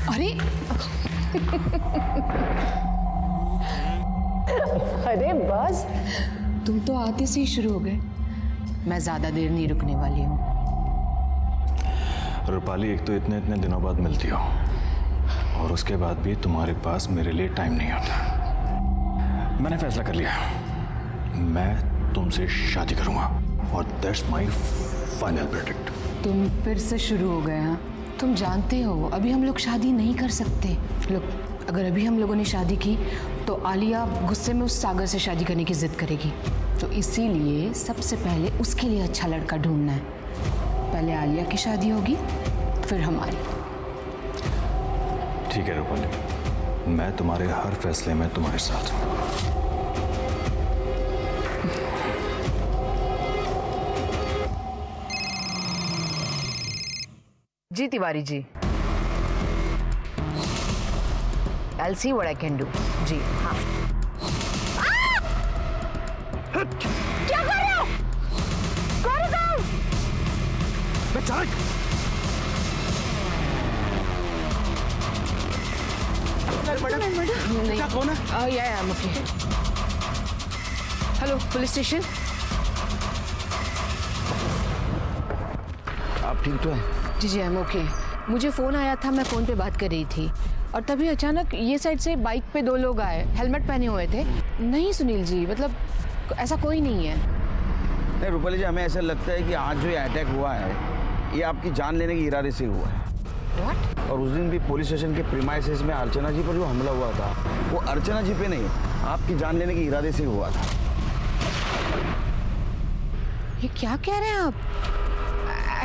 अरे अरे बस, तुम तो आते से ही शुरू हो गए। मैं ज्यादा देर नहीं रुकने वाली हूँ। रूपाली, एक तो इतने इतने दिनों बाद मिलती हो और उसके बाद भी तुम्हारे पास मेरे लिए टाइम नहीं होता। मैंने फैसला कर लिया, मैं तुमसे शादी करूंगा और दैट्स माय फाइनल वर्डिक्ट। तुम फिर से शुरू हो गए। हाँ, तुम जानते हो अभी हम लोग शादी नहीं कर सकते। लोग, अगर अभी हम लोगों ने शादी की तो आलिया गुस्से में उस सागर से शादी करने की जिद करेगी। तो इसीलिए सबसे पहले उसके लिए अच्छा लड़का ढूंढना है। पहले आलिया की शादी होगी, फिर हमारी। ठीक है रूपाली, मैं तुम्हारे हर फैसले में तुम्हारे साथ हूँ। जी Tiwari ji, I'll see what I can do। जी हाँ। क्या कर रहे हो? कौन है तुम? क्या कौन है? या मुझे। Hello police station. आप ठीक तो हैं? जी जी, आई एम ओके। मुझे फ़ोन आया था, मैं फ़ोन पे बात कर रही थी और तभी अचानक ये साइड से बाइक पे 2 लोग आए, हेलमेट पहने हुए थे। नहीं सुनील जी, मतलब ऐसा कोई नहीं है। नहीं रूपाली जी, हमें ऐसा लगता है कि आज जो ये अटैक हुआ है ये आपकी जान लेने के इरादे से हुआ है। What? और उस दिन भी पुलिस स्टेशन के प्रीमाइसेस में अर्चना जी पर जो हमला हुआ था वो अर्चना जी पे नहीं, आपकी जान लेने के इरादे से हुआ था। ये क्या कह रहे हैं आप?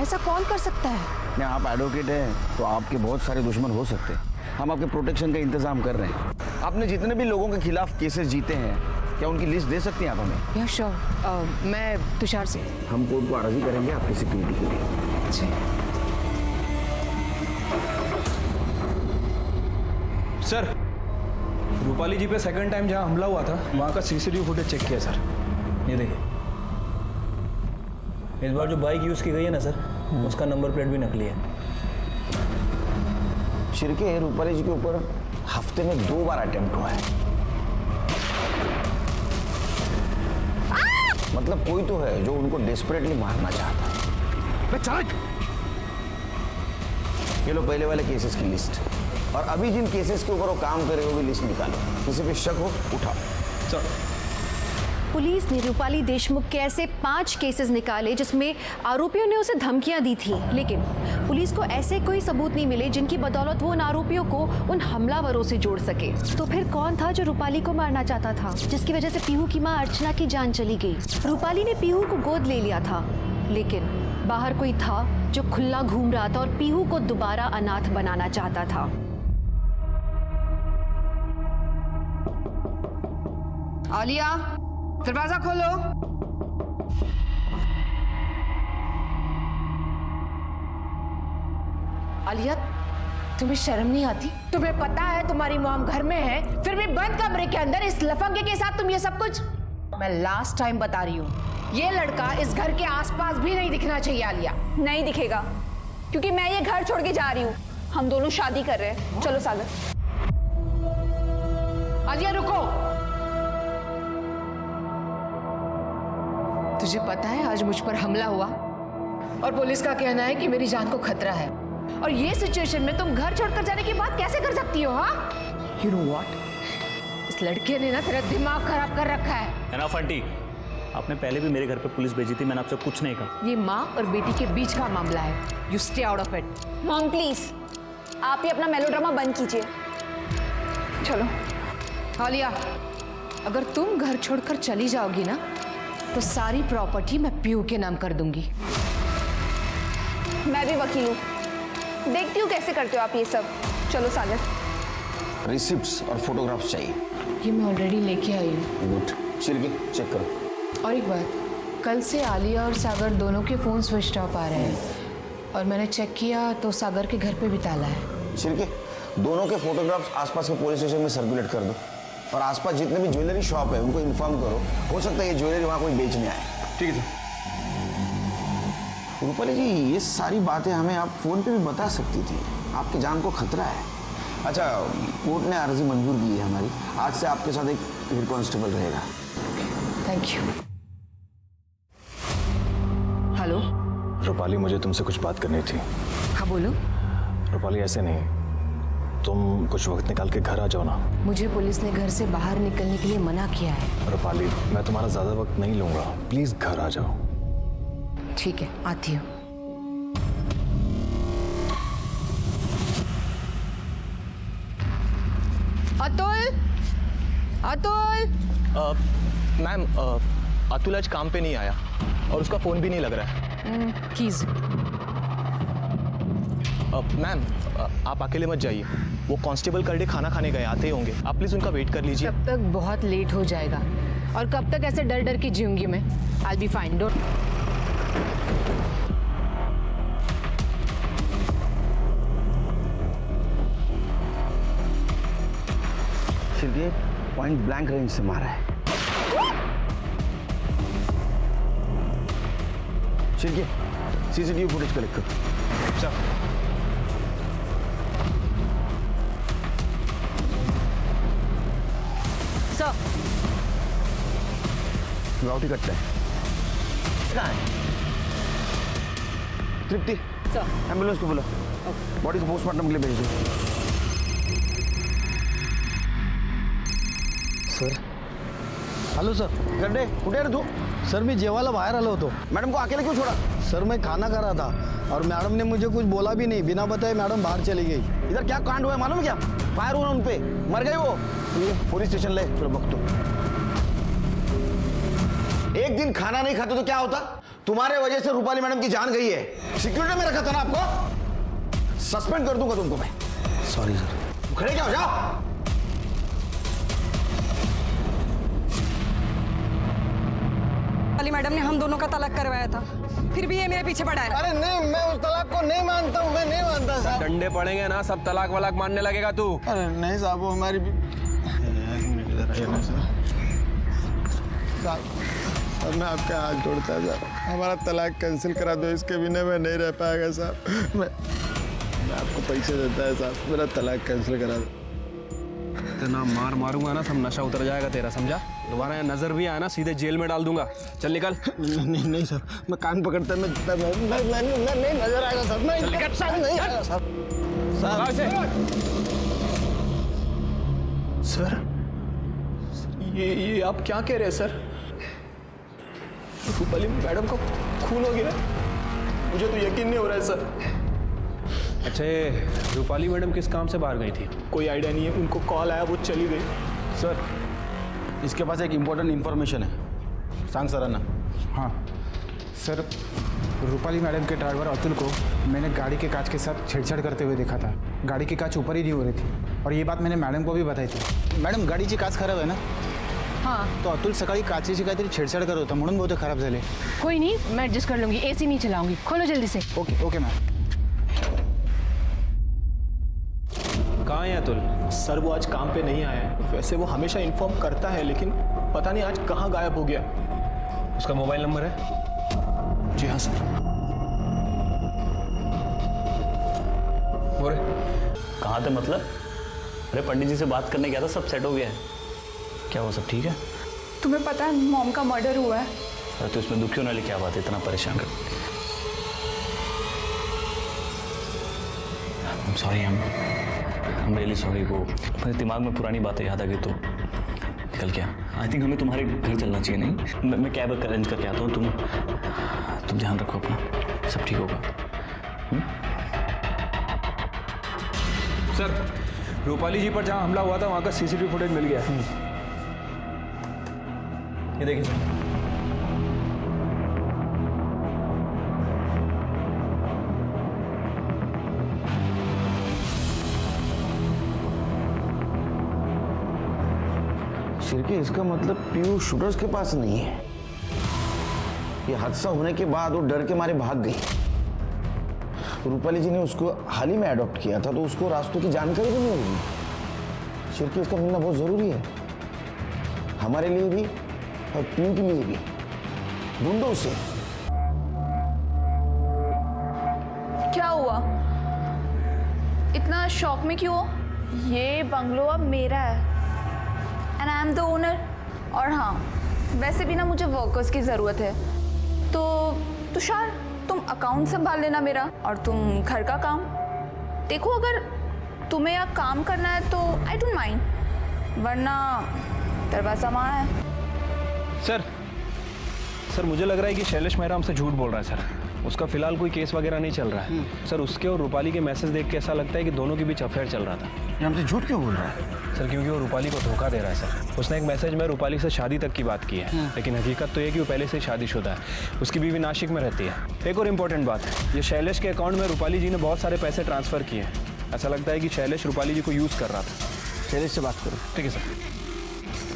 ऐसा कौन कर सकता है? नहीं, आप एडवोकेट हैं तो आपके बहुत सारे दुश्मन हो सकते हैं। हम आपके प्रोटेक्शन का इंतजाम कर रहे हैं। आपने जितने भी लोगों के खिलाफ केसेस जीते हैं, क्या उनकी लिस्ट दे सकती हैं आप हमें? या श्योर, मैं तुषार से। हम कोर्ट को अर्जी करेंगे आपकी सिक्योरिटी के लिए। जी। सर, रूपाली जी पे सेकंड टाइम जहां हमला हुआ था वहां का सीसीटीवी फुटेज चेक किया सर। ये देखिए, इस बार जो बाइक यूज़ की गई है ना सर, उसका नंबर प्लेट भी नकली है। शिरके, रूपाली जी के ऊपर हफ्ते में 2 बार अटेम्प्ट हुआ है। मतलब कोई तो है जो उनको डेस्परेटली मारना चाहता है। ये लो पहले वाले केसेस की लिस्ट, और अभी जिन केसेस के ऊपर वो काम करे वो भी लिस्ट निकालो। किसी पे शक हो उठाओ। सर, पुलिस ने रूपाली देशमुख के ऐसे 5 केसेस निकाले जिसमें आरोपियों ने उसे धमकियां दी थी, लेकिन पुलिस को ऐसे कोई सबूत नहीं मिले जिनकी बदौलत वो उन आरोपियों को उन हमलावरों से जोड़ सके। तो फिर कौन था जो रूपाली को मारना चाहता था, जिसकी वजह से पीहू की मां अर्चना की जान चली गई? रूपाली ने पीहू को गोद ले लिया था, लेकिन बाहर कोई था जो खुला घूम रहा था और पीहू को दोबारा अनाथ बनाना चाहता था। आलिया, दरवाजा खोलो। आलिया, तुम्हें शर्म नहीं आती? तुम्हें पता है तुम्हारी मॉम घर में है, फिर भी बंद कमरे के अंदर इस लफंगे के साथ तुम ये सब कुछ? मैं लास्ट टाइम बता रही हूँ, ये लड़का इस घर के आसपास भी नहीं दिखना चाहिए। आलिया, नहीं दिखेगा, क्योंकि मैं ये घर छोड़ के जा रही हूँ। हम दोनों शादी कर रहे हैं। चलो सागर। आलिया रुको। तुझे पता है आज मुझ पर हमला हुआ और पुलिस का कहना है कि मेरी जान को खतरा है, और ये सिचुएशन में तुम घर छोड़कर जाने की बात कैसे कर सकती हो? हाँ, यू नो व्हाट, इस लड़के ने ना तेरा दिमाग खराब कर रखा है। ना फंटी, आपने पहले भी मेरे घर पे पुलिस भेजी थी, मैंने आपसे कुछ नहीं कहा। ये माँ और बेटी के बीच का मामला है। You stay out of it. Mom please, आप ही अपना मेलोड्रामा बंद कीजिए। चलो। आलिया, अगर तुम घर छोड़कर चली जाओगी ना तो सारी प्रॉपर्टी मैं पीहू के नाम कर दूंगी। मैं भी वकील हूँ, देखती हूँ कैसे करते हो आप ये सब। चलो सागर। रिसिप्ट्स और फोटोग्राफ्स चाहिए। ये मैं ऑलरेडी लेके आई हूँ। गुड। शिरके, चेक करो। और एक बात, कल से आलिया और सागर दोनों के फ़ोन स्विच ऑफ आ रहे हैं और मैंने चेक किया तो सागर के घर पे भी ताला है। शिरके, दोनों के फोटोग्राफ्स आसपास के पुलिस स्टेशन में सर्कुलेट कर दो, और आसपास जितने भी ज्वेलरी शॉप है उनको इन्फॉर्म करो। हो सकता है ये ज्वेलरी वहाँ कोई बेचने आए। ठीक है। रूपाली जी, ये सारी बातें हमें आप फोन पे भी बता सकती थी। आपकी जान को खतरा है। अच्छा, कोर्ट ने अर्जी मंजूर की है हमारी। आज से आपके साथ एक हेड कांस्टेबल रहेगा। Thank you. हेलो। रूपाली, मुझे तुमसे कुछ बात करनी थी। हाँ बोलो। रूपाली, ऐसे नहीं, तुम कुछ वक्त निकाल के घर आ जाओ ना। मुझे पुलिस ने घर से बाहर निकलने के लिए मना किया है। रूपाली, मैं तुम्हारा ज़्यादा वक्त नहीं लूँगा, प्लीज़ घर आ जाओ। ठीक है, आती हूँ। अतुल, अतुल। मैम, अतुल आज काम पे नहीं आया और उसका फ़ोन भी नहीं लग रहा है। कीज। मैम, आप अकेले मत जाइए, वो कांस्टेबल करके खाना खाने गए, आते ही होंगे। आप प्लीज़ उनका वेट कर लीजिए। तब तक बहुत लेट हो जाएगा, और कब तक ऐसे डर डर के जीऊंगी मैं? I'll be fine, don't. Shilpi point blank range से मारा है। शिल्पी, सीसीटीवी फुटेज कलेक्ट करो। सर, गाउटी कट्टा है। कहाँ है? तृप्ति, एम्बुलेंस को बुला, बॉडी को पोस्टमार्टम के लिए भेज दो। Sir, hello sir. गड्डे, कुठे आहे रे तू? सर, मी जेवायला बाहर आलो होतो. मैडम को अकेले क्यों छोड़ा? सर, मैं खाना खा रहा था और मैडम ने मुझे कुछ बोला भी नहीं, बिना बताए मैडम बाहर चली गई. इधर क्या कांड हुआ है मालूम है क्या? फायर हुआ उन पे, मर गए वो. पुलिस स्टेशन ले चलो, बख्तो. एक दिन खाना नहीं खाते तो क्या होता? तुम्हारे वजह से रूपाली मैडम की जान गई है. सिक्योरिटी में रखा था ना आपको. सस्पेंड कर दूंगा तुमको मैं. Sorry sir. खड़े क्या हो जाओ. वाली मैडम ने हम दोनों का तलाक करवाया था, फिर भी ये मेरे पीछे पड़ा है। अरे नहीं, मैं उस तलाक को नहीं मानता हूँ, मैं नहीं मानता साहब. डंडे पड़ेंगे ना, सब तलाक वलाक मानने लगेगा तू. अरे नहीं साहब, वो हमारी साहब, मैं आपका हाथ जोड़ता है साहब, हमारा तलाक कैंसिल करा दो, इसके बिना मैं नहीं रह पाएगा साहब. मैं आपको पैसे देता है साहब, मेरा तलाक कैंसिल करा दो. इतना मार मारूंगा ना, सब नशा उतर जाएगा तेरा, समझा? दोबारा यहाँ नजर भी आया ना, सीधे जेल में डाल दूंगा. चल निकल. नहीं नहीं सर, मैं कान पकड़ता, मैं नहीं नजर आएगा सर, मैं नहीं आएगा सर. सर, ये आप क्या कह रहे हैं सर? रूपाली मैडम का खून हो गया? मुझे तो यकीन नहीं हो रहा है सर. अच्छा, ये रूपाली मैडम किस काम से बाहर गई थी? कोई आइडिया नहीं है, उनको कॉल आया, वो चली गई. सर, इसके पास एक इम्पोर्टेंट इन्फॉर्मेशन है. सांग सरांना. हाँ सर, रूपाली मैडम के ड्राइवर अतुल को मैंने गाड़ी के कांच के साथ छेड़छाड़ करते हुए देखा था. गाड़ी की कांच ऊपर ही नहीं हो रही थी, और ये बात मैंने मॅडम को भी बताई थी. मॅडम, गाडीची काच खराब आहे ना? हाँ. तो अतुल सकाळी काचेची काहीतरी छेडछाड करत होता, म्हणून बहुतेक खराब झाले. कोई नहीं, मैं एडजस्ट कर लूंगी. एसी नहीं चलाऊंगी. खोलो जल्दी से. Okay okay ma'am. कहाँ है अतुल? सर, वो आज काम पे नहीं आया है. वैसे वो हमेशा इन्फॉर्म करता है, लेकिन पता नहीं आज कहाँ गायब हो गया. उसका मोबाइल नंबर है? जी हाँ सर. बोले कहाँ थे मतलब? अरे पंडित जी से बात करने गया था, सब सेट हो गया है. क्या हुआ, सब ठीक है? तुम्हें पता है मॉम का मर्डर हुआ है? अरे तो इसमें दुखी होने वाली क्या बात है, इतना परेशान कर. Sorry, I'm really sorry. वो मेरे दिमाग में पुरानी बातें याद आ गई तो निकल गया. आई थिंक हमें तुम्हारे घर चलना चाहिए. नहीं, मैं कैब अरेंज करके आता हूँ. तुम ध्यान रखो अपना, सब ठीक होगा. सर, रूपाली जी पर जहाँ हमला हुआ था वहाँ का सीसीटीवी फुटेज मिल गया. ये देखिए सर. शिरके, इसका मतलब पीयू शूटर्स के पास नहीं है. ये हादसा होने के बाद वो डर के मारे भाग गई. रूपाली जी ने उसको हाल ही में अडॉप्ट किया था, तो उसको रास्तों की जानकारी भी नहीं होगी. शिरके, इसका मिलना बहुत जरूरी है, हमारे लिए भी और पीयू के लिए भी. ढूंढो उसे. क्या हुआ? इतना शॉक में क्यों हो? ये बंगलो अब मेरा है and I am the owner. और हाँ, वैसे भी ना मुझे वर्कर्स की ज़रूरत है, तो तुषार तुम अकाउंट संभाल लेना मेरा, और तुम घर का काम देखो। अगर तुम्हें यहाँ काम करना है तो आई डोंट माइंड, वरना दरवाजा वहाँ है। सर मुझे लग रहा है कि शैलेश मेहरा हमसे झूठ बोल रहा है सर। उसका फिलहाल कोई केस वगैरह नहीं चल रहा है सर। उसके और रूपाली के मैसेज देख के ऐसा लगता है कि दोनों के बीच अफेयर चल रहा था। ये हमसे झूठ क्यों बोल रहा है? सर क्योंकि वो रूपाली को धोखा दे रहा है सर। उसने एक मैसेज में रूपाली से शादी तक की बात की है, लेकिन हकीकत तो ये कि वो पहले से शादीशुदा है। उसकी बीवी नासिक में रहती है। एक और इम्पोर्टेंट बात है, ये शैलेश के अकाउंट में रूपाली जी ने बहुत सारे पैसे ट्रांसफ़र किए हैं। ऐसा लगता है कि शैलेश रूपाली जी को यूज़ कर रहा था। शैलेश से बात करो। ठीक है सर।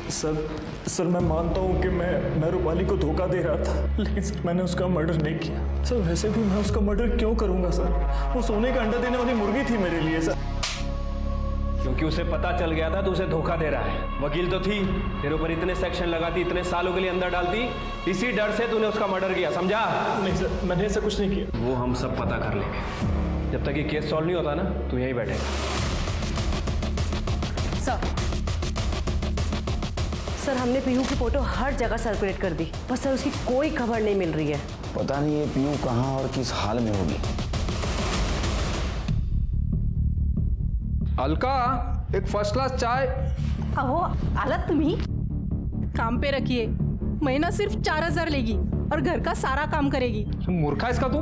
सर मैं मानता हूँ कि मैं रूपाली को धोखा दे रहा था, लेकिन सर मैंने उसका मर्डर नहीं किया। सर वैसे भी मैं उसका मर्डर क्यों करूँगा सर? वो सोने का अंडा देने वाली मुर्गी थी मेरे लिए सर। क्योंकि उसे पता चल गया था तो उसे धोखा दे रहा है। वकील तो थी, तेरे ऊपर इतने सेक्शन लगाती, इतने सालों के लिए अंदर डालती, इसी डर से तूने उसका मर्डर किया, समझा? नहीं सर, मैंने ऐसा कुछ नहीं किया। वो हम सब पता कर लेंगे। जब तक ये केस सॉल्व नहीं होता ना, तू यहीं बैठेगा। सर हमने पीहू की फोटो हर जगह सर्कुलेट कर दी, पर सर उसकी कोई खबर नहीं मिल रही है। पता नहीं ये पीयू कहाँ और किस हाल में होगी। अलका, एक फर्स्ट क्लास चाय। अहो आला तुम्ही काम पे रखिए, महीना सिर्फ 4000 लेगी और घर का सारा काम करेगी। मूर्खा इसका तू।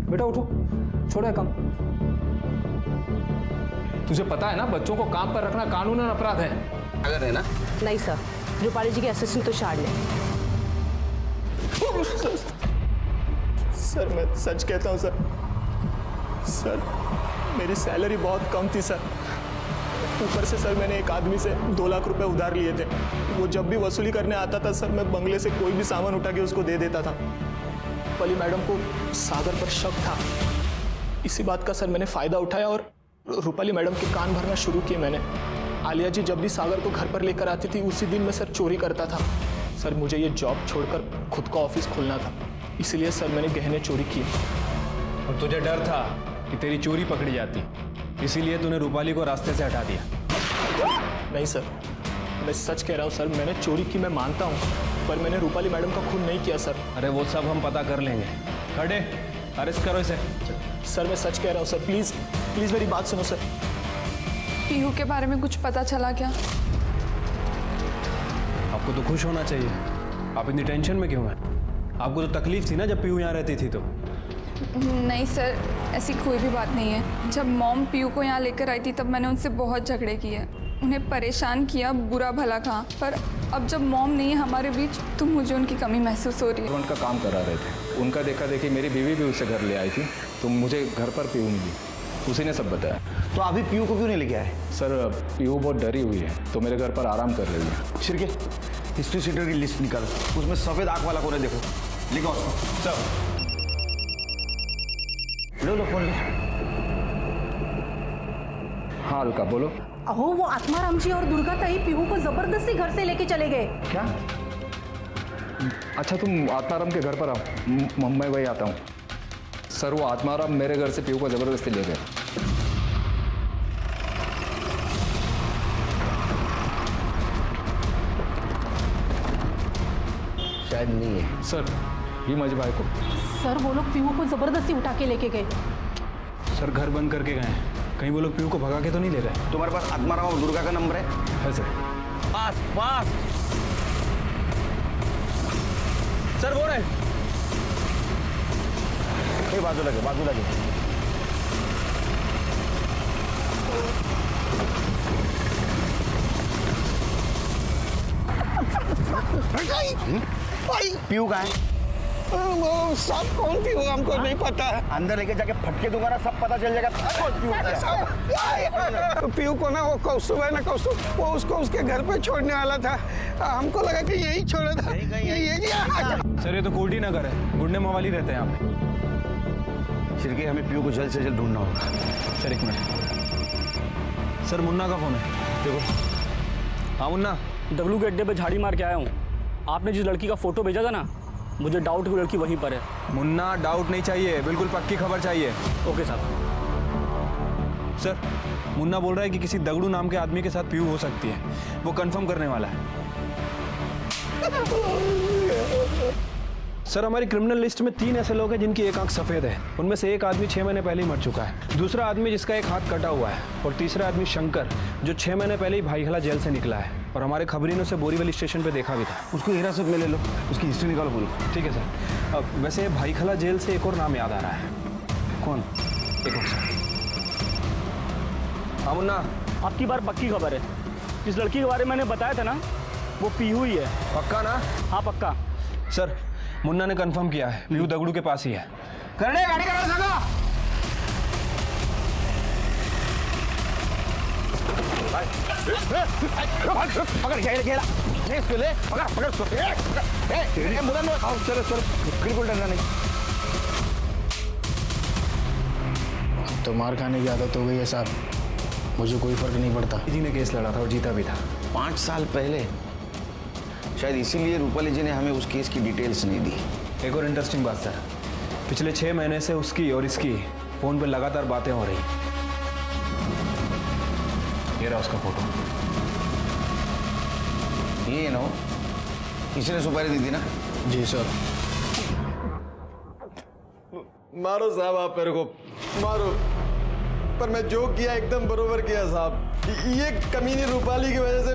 बेटा उठो, छोड़ो काम। तुझे पता है ना, बच्चों को काम पर रखना कानूनन अपराध है। अगर है ना? नहीं सर, रूपाली जी के असिस्टेंट तो छाड़ ले। सर मैं सच कहता हूँ सर मेरी सैलरी बहुत कम थी सर। ऊपर से सर मैंने एक आदमी से 2 लाख रुपए उधार लिए थे। वो जब भी वसूली करने आता था सर, मैं बंगले से कोई भी सामान उठा के उसको दे देता था। रूपाली मैडम को सागर पर शक था। इसी बात का सर मैंने फ़ायदा उठाया और रूपाली मैडम के कान भरना शुरू किए मैंने। आलिया जी जब भी सागर को घर पर लेकर आती थी, उसी दिन मैं सर चोरी करता था। सर मुझे ये जॉब छोड़कर खुद का ऑफिस खोलना था, इसलिए सर मैंने गहने चोरी किए। और तुझे डर था कि तेरी चोरी पकड़ी जाती, इसीलिए तूने रूपाली को रास्ते से हटा दिया। नहीं सर, मैं सच कह रहा हूँ सर, मैंने चोरी की मैं मानता हूँ, पर मैंने रूपाली मैडम का खून नहीं किया सर। अरे वो सब हम पता कर लेंगे। खड़े, अरेस्ट करो इसे। सर मैं सच कह रहा हूँ सर, प्लीज़ प्लीज़ मेरी बात सुनो सर। पीहू के बारे में कुछ पता चला क्या? आपको तो खुश होना चाहिए, आप इतनी टेंशन में क्यों हैं? आपको तो तकलीफ थी ना जब पीहू यहाँ रहती थी तो। नहीं सर, ऐसी कोई भी बात नहीं है। जब मॉम पीहू को यहाँ लेकर आई थी तब मैंने उनसे बहुत झगड़े किए, उन्हें परेशान किया, बुरा भला कहा। पर अब जब मॉम नहीं है हमारे बीच तो मुझे उनकी कमी महसूस हो रही है। उनका काम करा रहे थे, उनका देखा देखी मेरी बीवी भी उसे घर ले आई थी, तो मुझे घर पर पीहू मिली, उसी ने सब बताया। तो अभी पीयू को क्यों नहीं लेके आए? सर पीहू बहुत डरी हुई है, तो मेरे घर पर आराम कर रही है। शिरके, हिस्ट्री शीटर की लिस्ट निकाल, उसमें सफ़ेद आँख वाला कौन है देखो, लिखो उसको। सर लो फोन लो। हाँ अलका बोलो। अहो वो आत्माराम जी और दुर्गा ताई पीहू को जबरदस्ती घर से लेके चले गए। क्या? अच्छा तुम आत्माराम के घर पर आओ, मैं वही आता हूँ। सर वो आत्माराम मेरे घर से पीहू को जबरदस्ती ले गए। शायद नहीं है सर, ये मजे भाई को। सर वो लोग पीहू को जबरदस्ती उठा के लेके गए। सर घर बंद करके गए, कहीं वो लोग पीहू को भगा के तो नहीं ले गए? तुम्हारे पास आत्माराम और दुर्गा का नंबर है? सर। पास पास सर वो रहे। बाजू लगे, बाजू लगे। पीयू कहाँ है? वो सब कौन पीहू हमको नहीं पता है। अंदर लेके जाके फटके दूंगा ना, सब पता चल जाएगा। पीहू को ना वो कौस्तुभ है ना, कौस्तुभ, वो उसको उसके घर पे छोड़ने वाला था। हमको लगा कि यही छोड़ा था। सर ये तो कोर्टी नगर है, गुंडे मवाली रहते हैं यहाँ पे। शिरके, हमें पीयू को जल्द से जल्द ढूंढना होगा। सर एक मिनट। सर मुन्ना का फोन है, देखो। हाँ मुन्ना, डब्लू के अड्डे पे झाड़ी मार के आया हूँ। आपने जिस लड़की का फोटो भेजा था ना, मुझे डाउट की लड़की वहीं पर है। मुन्ना डाउट नहीं चाहिए, बिल्कुल पक्की खबर चाहिए। ओके साहब। सर, मुन्ना बोल रहा है कि किसी दगड़ू नाम के आदमी के साथ पीयू हो सकती है। वो कंफर्म करने वाला है। सर, हमारी क्रिमिनल लिस्ट में 3 ऐसे लोग हैं जिनकी एक आंख सफेद है। उनमें से एक आदमी 6 महीने पहले ही मर चुका है, दूसरा आदमी जिसका एक हाथ कटा हुआ है, और तीसरा आदमी शंकर, जो 6 महीने पहले ही भाईखला जेल से निकला है और हमारे खबरी ने उसे बोरीवली स्टेशन पे देखा भी था। उसको हिरासत में ले लो, उसकी हिस्ट्री निकालो पूरी। ठीक है सर। अब वैसे भाईखला जेल से एक और नाम याद आ रहा है। कौन? एक और सर। हाँ मुन्ना, आपकी बार पक्की खबर है। जिस लड़की के बारे में मैंने बताया था ना, वो पीहू ही है। पक्का ना? हाँ पक्का। सर, मुन्ना ने कंफर्म किया है, पीहू दगड़ू के पास ही है। करने गाड़ी करा सका। पकड़ घेरा इसको ले, पकड़ इसको। चलो चलो, बिल्कुल डरना नहीं। तो मार खाने की आदत हो गई है साहब, मुझे कोई फर्क नहीं पड़ता। जी ने केस लड़ा था और जीता भी था। 5 साल पहले, शायद इसीलिए रूपाली जी ने हमें उस केस की डिटेल्स नहीं दी। एक और इंटरेस्टिंग बात सर, पिछले 6 महीने से उसकी और इसकी फोन पर लगातार बातें हो रही। ये रहा उसका फोटो। ये ना, इसने सुपारी दी थी ना? जी सर। मारो साहब, आप मेरे को मारो, पर मैं जो किया एकदम बरोबर किया साहब। ये कमीनी रूपाली की वजह से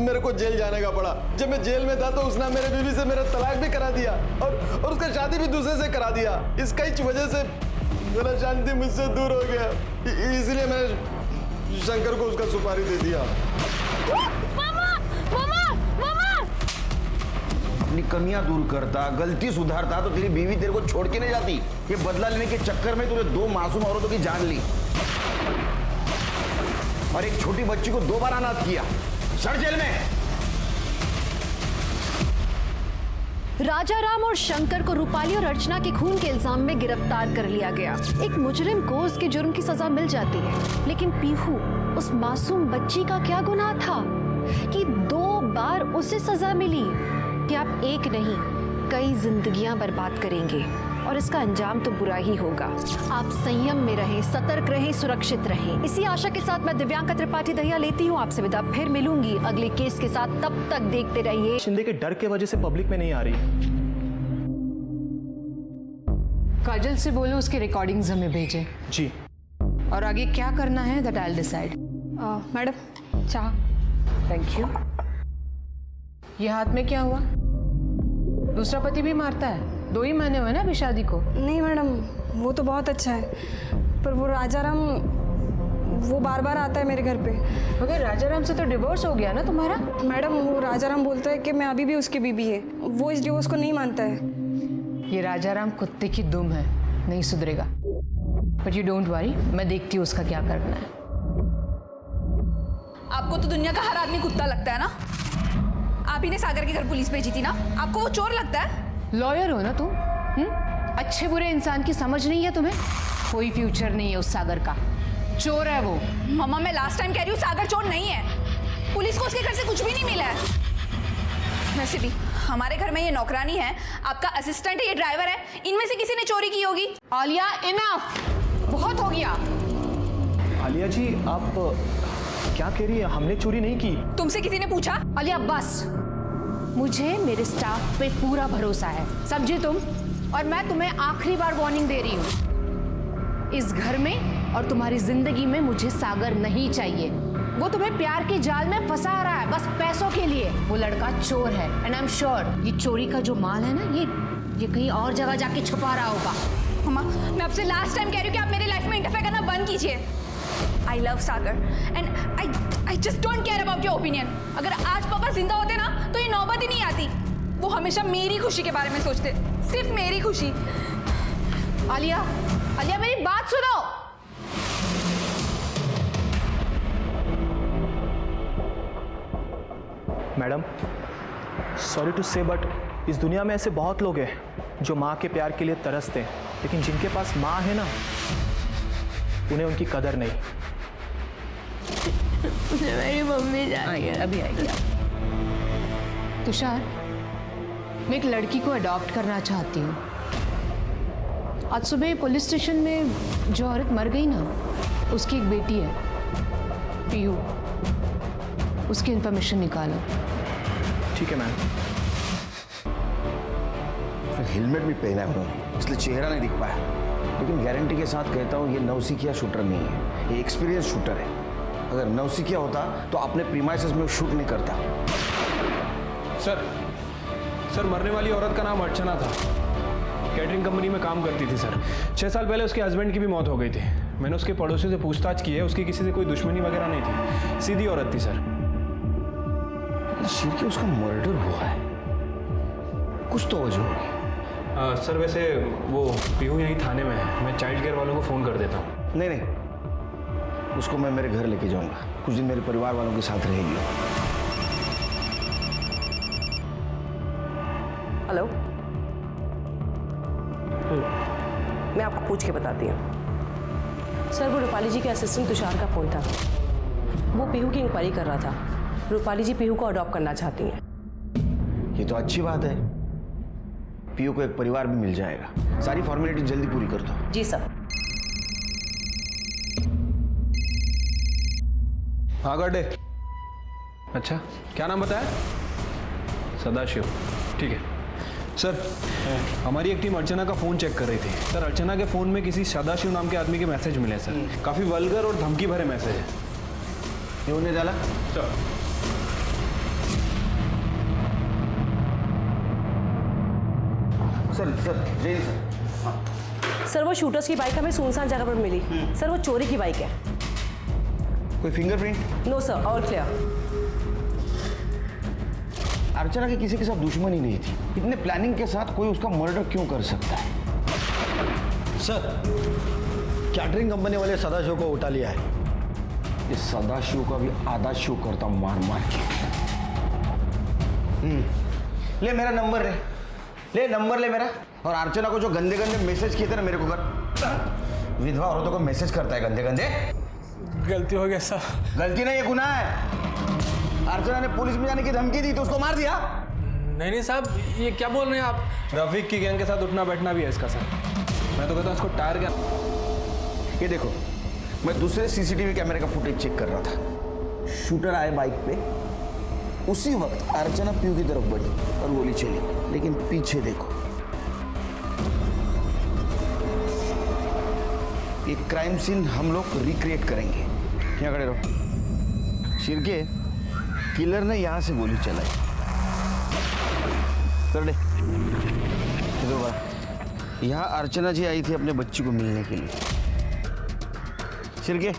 मेरे को जेल जाने का पड़ा। जब मैं जेल में था तो उसने मेरे बीवी से मेरा तलाक भी करा दिया और उसका शादी भी दूसरे से करा दिया। इसका ही वजह से मेरा शांति मुझसे दूर हो गया, इसलिए मैंने शंकर को उसका सुपारी दे दिया। अपनी कमियां दूर करता, गलती सुधारता तो तेरी बीवी तेरे को छोड़ के नहीं जाती। ये बदला लेने के चक्कर में तूने 2 मासूम औरतों की जान ली और एक छोटी बच्ची को 2 बार अनाथ किया। सड़ जेल में। राजाराम और शंकर को रूपाली और अर्चना के खून के इल्जाम में गिरफ्तार कर लिया गया। एक मुजरिम को उसके जुर्म की सजा मिल जाती है, लेकिन पीहू, उस मासूम बच्ची का क्या गुनाह था कि 2 बार उसे सजा मिली कि आप एक नहीं कई जिंदगियां बर्बाद करेंगे और इसका अंजाम तो बुरा ही होगा। आप संयम में रहें, सतर्क रहें, सुरक्षित रहें। इसी आशा के साथ मैं दिव्यांका त्रिपाठी दहिया लेती हूँ आपसे विदा। फिर मिलूंगी अगले केस के साथ, तब तक देखते रहिए। शिंदे के डर के वजह से पब्लिक में नहीं आ रही। काजल से बोलो उसके रिकॉर्डिंग्स हमें भेजें। जी। और आगे क्या करना है that I will decide. Madam चाह। Thank you. ये हाथ में क्या हुआ? दूसरा पति भी मारता है? 2 ही महीने हुए ना अभी शादी को। नहीं मैडम, वो तो बहुत अच्छा है, पर वो राजाराम वो बार बार आता है मेरे घर पे। मगर राजाराम से तो डिवोर्स हो गया ना तुम्हारा? मैडम वो राजाराम बोलता है कि मैं अभी भी उसकी बीबी है, वो इस डिवोर्स को नहीं मानता है। ये राजाराम कुत्ते की दुम है, नहीं सुधरेगा। बट यू डोंट वरी, मैं देखती हूँ उसका क्या करना है। आपको तो दुनिया का हर आदमी कुत्ता लगता है ना? आप ही ने सागर के घर पुलिस भेजी थी ना? आपको वो चोर लगता है? लॉयर हो ना तुम? अच्छे बुरे इंसान की समझ नहीं है तुम्हें? कोई फ्यूचर नहीं है उस सागर का, चोर है वो। मामा मैं लास्ट टाइम कह रही हूँ, सागर चोर नहीं है। पुलिस को उसके घर से कुछ भी नहीं मिला है। वैसे भी हमारे घर में ये नौकरानी है, आपका असिस्टेंट है, ये ड्राइवर है, इनमें से किसी ने चोरी की होगी। आलिया इनफ, बहुत हो गया। आलिया जी आप क्या कह रही है? हमने चोरी नहीं की। तुमसे किसी ने पूछा? आलिया बस, मुझे मेरे स्टाफ पे पूरा भरोसा है, समझे तुम? और मैं तुम्हें आखिरी बार वार्निंग दे रही हूँ, इस घर में और तुम्हारी जिंदगी में मुझे सागर नहीं चाहिए। वो तुम्हें प्यार के जाल में फंसा रहा है बस पैसों के लिए। वो लड़का चोर है एंड आई एम श्योर ये चोरी का जो माल है ना, ये कहीं और जगह जाके छुपा रहा होगा। मामा मैं आपसे लास्ट टाइम कह रही हूँ कि आप मेरे लाइफ में इंटरफेयर करना बंद कीजिए। I love Sagar and I just don't care about your opinion. अगर आज पापा जिंदा होते ना तो ये नौबत ही नहीं आती। वो हमेशा मेरी खुशी के बारे में सोचते, सिर्फ मेरी खुशी। आलिया, आलिया मेरी बात सुनो। मैडम सॉरी टू से बट इस दुनिया में ऐसे बहुत लोग हैं जो माँ के प्यार के लिए तरसते हैं, लेकिन जिनके पास माँ है ना, उन्हें उनकी कदर नहीं। मेरी मम्मी जाएगी, अभी आएगी। तुषार, मैं एक लड़की को अडॉप्ट करना चाहती हूँ। आज सुबह पुलिस स्टेशन में जो औरत मर गई ना, उसकी एक बेटी है पीयू, उसकी इन्फॉर्मेशन निकालो। ठीक है मैम। हेलमेट भी पहना है उन्होंने, इसलिए चेहरा नहीं दिख पाया, लेकिन गारंटी के साथ कहता हूँ ये नौसिखिया शूटर नहीं है, ये एक्सपीरियंस शूटर है। अगर नौसिखिया होता तो अपने प्रीमाइसेस में शूट नहीं करता। सर मरने वाली औरत का नाम अर्चना था, कैटरिंग कंपनी में काम करती थी सर। 6 साल पहले उसके हस्बैंड की भी मौत हो गई थी। मैंने उसके पड़ोसियों से पूछताछ की है, उसकी किसी से कोई दुश्मनी वगैरह नहीं थी, सीधी औरत थी सर। शिरके उसका मर्डर हुआ है, कुछ तो वजह होगी। सर वैसे वो पीहू यहीं थाने में है, मैं चाइल्ड केयर वालों को फ़ोन कर देता हूँ। नहीं, उसको मैं मेरे घर लेके जाऊंगा, कुछ दिन मेरे परिवार वालों के साथ रहेगी। हेलो, मैं आपको पूछ के बताती हूँ। सर वो रूपाली जी के असिस्टेंट तुषार का फ़ोन था, वो पीहू की इंक्वायरी कर रहा था। रूपाली जी पीहू को अडॉप्ट करना चाहती हैं। ये तो अच्छी बात है, पीयू को एक परिवार भी मिल जाएगा। सारी फॉर्मेलिटी जल्दी पूरी कर दो। जी सर। हाँ गड्ढे। अच्छा क्या नाम बताया? सदाशिव। ठीक है सर, हमारी एक टीम अर्चना का फ़ोन चेक कर रही थी सर। अर्चना के फ़ोन में किसी सदाशिव नाम के आदमी के मैसेज मिले सर, काफ़ी वल्गर और धमकी भरे मैसेज है। ये उन्हें डाला सर जय सर वो शूटर्स की बाइक हमें सुनसान जगह पर मिली। सर वो चोरी की बाइक है। कोई fingerprint? No sir, all clear. Archana की किसी के साथ दुश्मनी नहीं थी, इतने प्लानिंग के साथ कोई उसका मर्डर क्यों कर सकता है? सर कैटरिंग कंपनी वाले सदाशिव को उठा लिया है। इस सदाशिव का भी आधा शो करता हूं मार मार के। ले मेरा नंबर ले नंबर ले मेरा। और अर्चना को जो गंदे गंदे मैसेज किए थे ना मेरे को कर, विधवा औरतों को मैसेज करता है गंदे गंदे। गलती हो गया सर। गलती नहीं, ये गुनाह है। अर्चना ने पुलिस में जाने की धमकी दी तो उसको मार दिया। नहीं साहब, ये क्या बोल रहे हैं आप? रफीक की गैंग के साथ उठना बैठना भी है इसका सर। मैं तो कहता हूँ इसको टायर गया। ये देखो, मैं दूसरे सीसीटीवी कैमरे का फुटेज चेक कर रहा था। शूटर आए बाइक पे, उसी वक्त अर्चना पीयू की तरफ बढ़ी और गोली चली, लेकिन पीछे देखो। एक क्राइम सीन हम लोग रिक्रिएट करेंगे। यहाँ खड़े रहो। शिरके, किलर ने यहां से गोली चलाई। कर ले इधर बाहर। यहाँ अर्चना जी आई थी अपने बच्ची को मिलने के लिए। शिरके,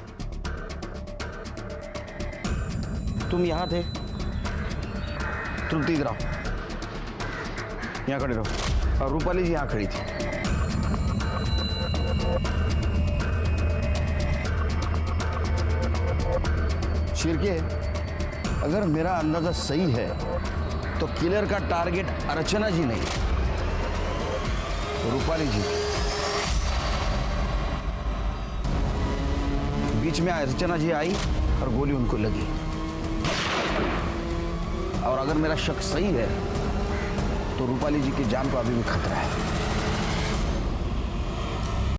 तुम यहां थे, तुम इधर आओ। यहाँ खड़े रहो। और रूपाली जी यहाँ खड़ी थी। शिरके, अगर मेरा अंदाजा सही है तो किलर का टारगेट अर्चना जी नहीं, रूपाली जी। बीच में अर्चना जी आई और गोली उनको लगी। और अगर मेरा शक सही है तो रूपाली जी की जान को अभी भी खतरा है।